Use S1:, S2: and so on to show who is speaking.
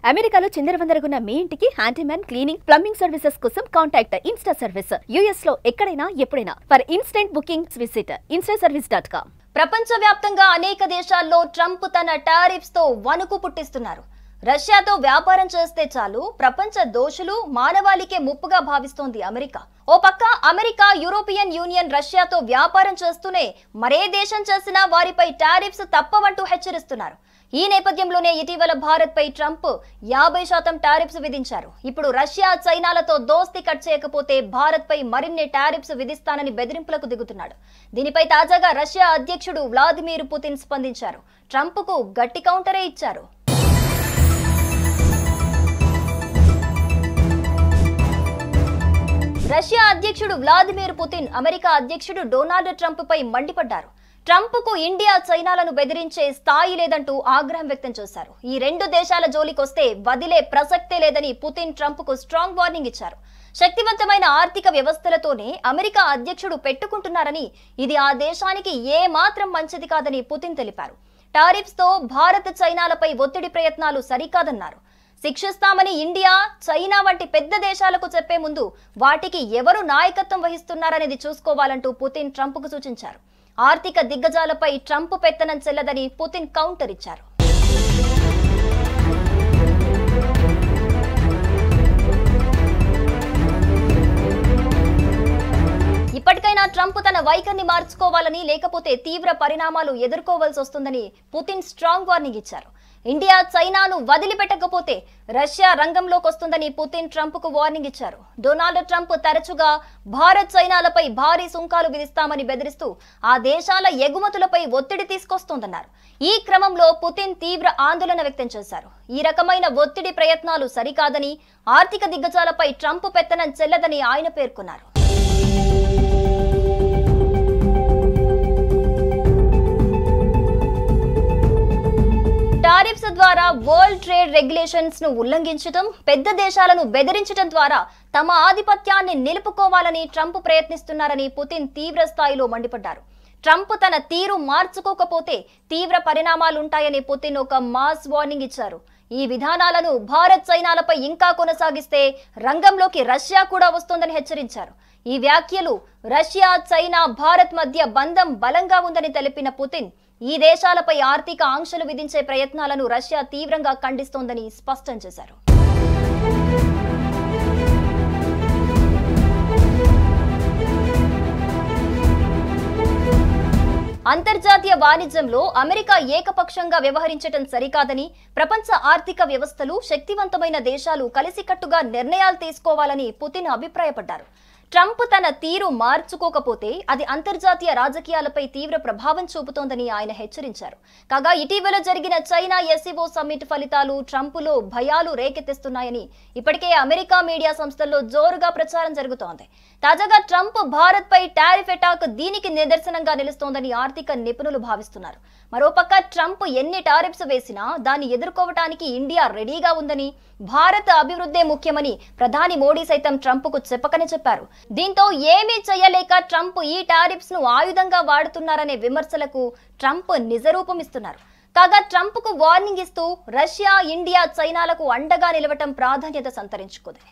S1: అమెరికాలో చిందరవందరగున్న మీ ఇంటికి handyman cleaning plumbing services కోసం కాంటాక్ట్ ఇన్స్టా సర్వీస్. యుఎస్ లో ఎక్కడైనా ఎప్పుడైనా for instant bookings visit instaservice.com.
S2: ప్రపంచవ్యాప్తంగా అనేక దేశాల్లో ట్రంప్ తన టారిఫ్స్ తో వణుకు పుట్టిస్తున్నారు. రష్యాతో వ్యాపారం చేస్తే చాలు ప్రపంచ దోషులు మానవాళికే ముప్పుగా భావిస్తోంది అమెరికా. ఓ పక్క అమెరికా, యూరోపియన్ యూనియన్ రష్యాతో వ్యాపారం చేస్తూనే మరే దేశం చేసినా వారిపై టారిఫ్స్ తప్పవంటూ హెచ్చరిస్తున్నారు. ఈ నేపథ్యంలోనే ఇటీవల భారత్ పై ట్రంప్ 50% టారిఫ్స్ విధించారు. ఇప్పుడు రష్యా, చైనాలతో దోస్తీ కట్ చేయకపోతే భారత్ పై మరిన్ని టారిఫ్స్ విధిస్తానని బెదిరింపులకు దిగుతున్నాడు. దీనిపై తాజాగా రష్యా అధ్యక్షుడు వ్లాదిమిర్ పుతిన్ స్పందించారు. ట్రంప్ కు గట్టి కౌంటరే ఇచ్చారు. రష్యా అధ్యక్షుడు వ్లాదిమిర్ పుతిన్ అమెరికా అధ్యక్షుడు డొనాల్డ్ ట్రంప్ పై మండిపడ్డారు. ట్రంప్ కు ఇండియా, చైనాలను బెదిరించే స్థాయి లేదంటూ ఆగ్రహం వ్యక్తం చేశారు. ఈ రెండు దేశాల జోలికొస్తే వదిలే ప్రసక్తే లేదని పుతిన్ ట్రంప్ కు స్ట్రాంగ్ వార్నింగ్ ఇచ్చారు. శక్తివంతమైన ఆర్థిక వ్యవస్థలతోనే అమెరికా అధ్యక్షుడు పెట్టుకుంటున్నారని, ఇది ఆ దేశానికి ఏ మాత్రం మంచిది కాదని పుతిన్ తెలిపారు. టారిఫ్స్ తో భారత్, చైనాలపై ఒత్తిడి ప్రయత్నాలు సరికాదన్నారు. శిక్షిస్తామని ఇండియా, చైనా వంటి పెద్ద దేశాలకు చెప్పే ముందు వాటికి ఎవరు నాయకత్వం వహిస్తున్నారనేది చూసుకోవాలంటూ పుతిన్ ట్రంప్ కు సూచించారు. ఆర్థిక దిగ్గజాలపై ట్రంప్ పెత్తనం చెల్లదని పుతిన్ కౌంటర్ ఇచ్చారు. ఇప్పటికైనా ట్రంప్ తన వైఖరిని మార్చుకోవాలని, లేకపోతే తీవ్ర పరిణామాలు ఎదుర్కోవాల్సి వస్తుందని పుతిన్ స్ట్రాంగ్ వార్నింగ్ ఇచ్చారు. ఇండియా, చైనాను వదిలిపెట్టకపోతే రష్యా రంగంలోకి వస్తుందని పుతిన్ ట్రంప్ కు వార్నింగ్ ఇచ్చారు. డొనాల్డ్ ట్రంప్ తరచుగా భారత్, చైనాలపై భారీ సుంకాలు విధిస్తామని బెదిరిస్తూ ఆ దేశాల ఎగుమతులపై ఒత్తిడి తీసుకొస్తోందన్నారు. ఈ క్రమంలో పుతిన్ తీవ్ర ఆందోళన వ్యక్తం చేశారు. ఈ రకమైన ఒత్తిడి ప్రయత్నాలు సరికాదని, ఆర్థిక దిగ్గజాలపై ట్రంప్ పెత్తనం చెల్లదని ఆయన పేర్కొన్నారు. టారిఫ్స్ ద్వారా వరల్డ్ ట్రేడ్ రెగ్యులేషన్స్ ను ఉల్లంఘించడం, పెద్ద దేశాలను బెదిరించడం ద్వారా తమ ఆధిపత్యాన్ని నిలుపుకోవాలని ట్రంప్ ప్రయత్నిస్తున్నారని పుతిన్ తీవ్ర స్థాయిలో మండిపడ్డారు. ట్రంప్ తన తీరు మార్చుకోకపోతే తీవ్ర పరిణామాలుంటాయని పుతిన్ ఒక మాస్ వార్నింగ్ ఇచ్చారు. ఈ విధానాలను భారత్, చైనాలపై ఇంకా కొనసాగిస్తే రంగంలోకి రష్యా కూడా వస్తోందని హెచ్చరించారు. ఈ వ్యాఖ్యలు రష్యా, చైనా, భారత్ మధ్య బంధం బలంగా ఉందని తెలిపిన పుతిన్ ఈ దేశాలపై ఆర్థిక ఆంక్షలు విధించే ప్రయత్నాలను రష్యా తీవ్రంగా ఖండిస్తోందని స్పష్టం చేశారు. అంతర్జాతీయ వాణిజ్యంలో అమెరికా ఏకపక్షంగా వ్యవహరించడం సరికాదని, ప్రపంచ ఆర్థిక వ్యవస్థలు, శక్తివంతమైన దేశాలు కలిసికట్టుగా నిర్ణయాలు తీసుకోవాలని పుతిన్ అభిప్రాయపడ్డారు. ట్రంప్ తన తీరు మార్చుకోకపోతే అది అంతర్జాతీయ రాజకీయాలపై తీవ్ర ప్రభావం చూపుతోందని ఆయన హెచ్చరించారు. కాగా ఇటీవల జరిగిన చైనా ఎస్సీఓ సమ్మిట్ ఫలితాలు ట్రంప్లో భయాలు రేకెత్తిస్తున్నాయని ఇప్పటికే అమెరికా మీడియా సంస్థల్లో జోరుగా ప్రచారం జరుగుతోంది. తాజాగా ట్రంప్ భారత్ పై టారిఫ్ అటాక్ దీనికి నిదర్శనంగా నిలుస్తోందని ఆర్థిక నిపుణులు భావిస్తున్నారు. మరోపక్క ట్రంప్ ఎన్ని టారిఫ్స్ వేసినా దాన్ని ఎదుర్కోవటానికి ఇండియా రెడీగా ఉందని, భారత్ అభివృద్ధే ముఖ్యమని ప్రధాని మోడీ సైతం ట్రంప్ కు చెప్పకనే చెప్పారు. దీంతో ఏమీ చేయలేక ట్రంప్ ఈ టారిఫ్స్ ను ఆయుధంగా వాడుతున్నారనే విమర్శలకు ట్రంప్ నిజరూపం ఇస్తున్నారు. కాగా ట్రంప్ కు వార్నింగ్ ఇస్తూ రష్యా, ఇండియా, చైనాలకు అండగా నిలవటం ప్రాధాన్యత సంతరించుకుంది.